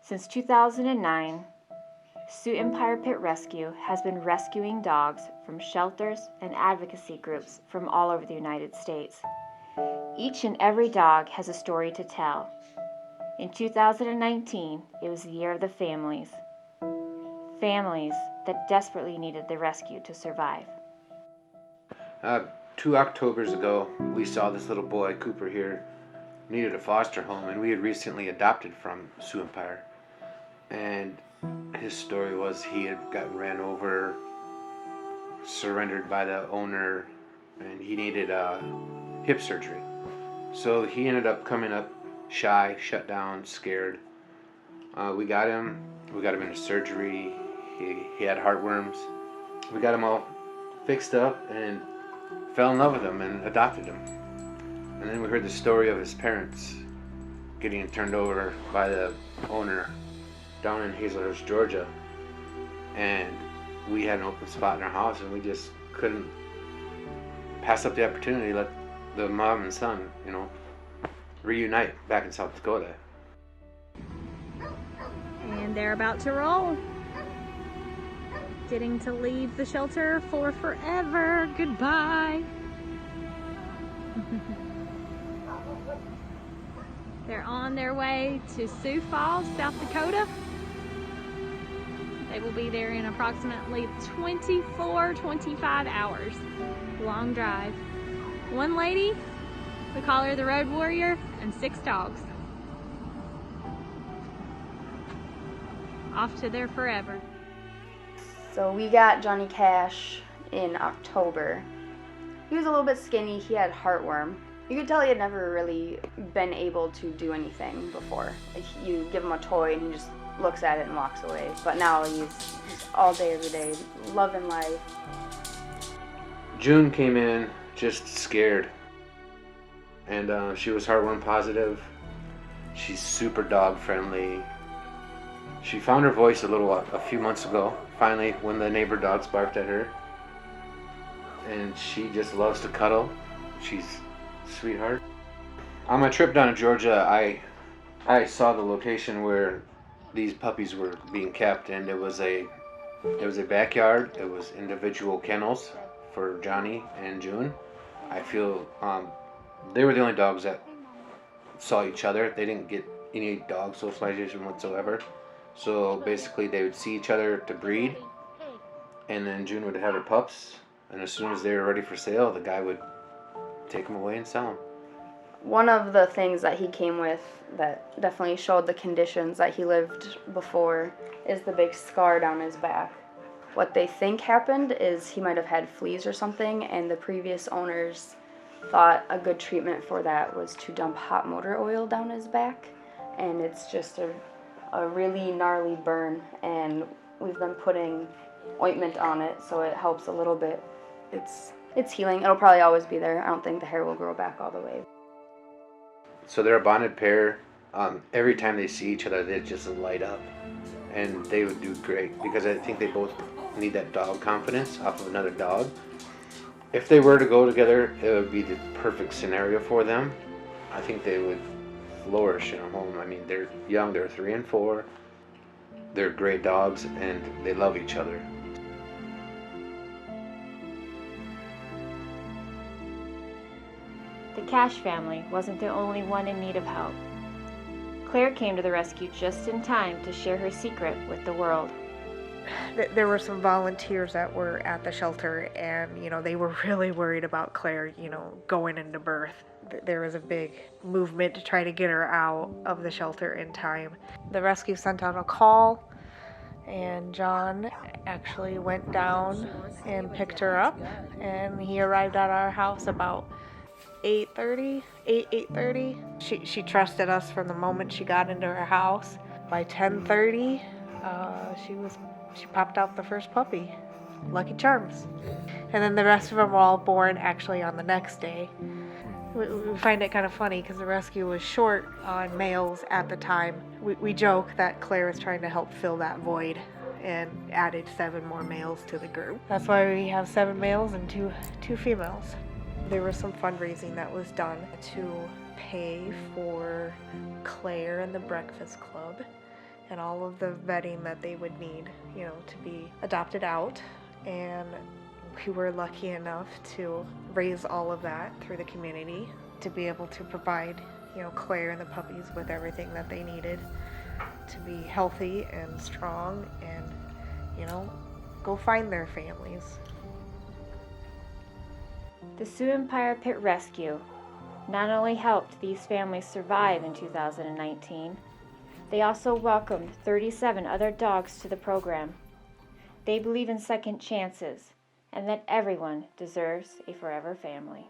Since 2009, Sioux Empire Pit Rescue has been rescuing dogs from shelters and advocacy groups from all over the United States. Each and every dog has a story to tell. In 2019, it was the year of the families. Families that desperately needed the rescue to survive. 2 Octobers ago, we saw this little boy, Cooper here, needed a foster home, and we had recently adopted from Sioux Empire. And his story was he had gotten ran over, surrendered by the owner, and he needed hip surgery. So he ended up coming up shy, shut down, scared. We got him into surgery. He had heartworms. We got him all fixed up and fell in love with him and adopted him. And then we heard the story of his parents getting turned over by the owner down in Hazelhurst, Georgia. And we had an open spot in our house, and we just couldn't pass up the opportunity to let the mom and son, reunite back in South Dakota. And they're about to roll. Getting to leave the shelter for forever. Goodbye. They're on their way to Sioux Falls, South Dakota. They will be there in approximately 25 hours. Long drive. One lady, we call her the Road Warrior, and 6 dogs. Off to their forever. So we got Johnny Cash in October. He was a little bit skinny, he had heartworm. You could tell he had never really been able to do anything before. Like, you give him a toy and he just looks at it and walks away. But now he's all day, every day, loving life. June came in just scared. And she was heartworm positive. She's super dog friendly. She found her voice a few months ago, finally, when the neighbor dogs barked at her. And she just loves to cuddle. She's a sweetheart. On my trip down to Georgia, I saw the location where these puppies were being kept, and it was a backyard. It was individual kennels for Johnny and June. I feel they were the only dogs that saw each other. They didn't get any dog socialization whatsoever. So basically they would see each other to breed, and then June would have her pups, and as soon as they were ready for sale, the guy would take them away and sell them. One of the things that he came with that definitely showed the conditions that he lived before is the big scar down his back. What they think happened is he might have had fleas or something, and the previous owners thought a good treatment for that was to dump hot motor oil down his back, and it's just a really gnarly burn, and we've been putting ointment on it so it helps a little bit. It's healing. It'll probably always be there. I don't think the hair will grow back all the way. So they're a bonded pair. Every time they see each other, they just light up, and they would do great because I think they both need that dog confidence off of another dog. If they were to go together, it would be the perfect scenario for them. I think they would flourish in a home. I mean, they're young, they're 3 and 4. They're great dogs, and they love each other. The Cash family wasn't the only one in need of help. Claire came to the rescue just in time to share her secret with the world. There were some volunteers that were at the shelter, and they were really worried about Claire going into birth. There was a big movement to try to get her out of the shelter in time. The rescue sent out a call, and John actually went down and picked her up, and he arrived at our house about 8:30. She trusted us from the moment she got into her house. By 10:30, she popped out the first puppy, Lucky Charms. And then the rest of them were all born actually on the next day. We find it kind of funny because the rescue was short on males at the time. We joke that Claire is trying to help fill that void and added 7 more males to the group. That's why we have 7 males and two females. There was some fundraising that was done to pay for Claire and the Breakfast Club and all of the vetting that they would need, to be adopted out. And we were lucky enough to raise all of that through the community to be able to provide, Claire and the puppies with everything that they needed to be healthy and strong and, go find their families. The Sioux Empire Pit Rescue not only helped these families survive in 2019, they also welcomed 37 other dogs to the program. They believe in second chances and that everyone deserves a forever family.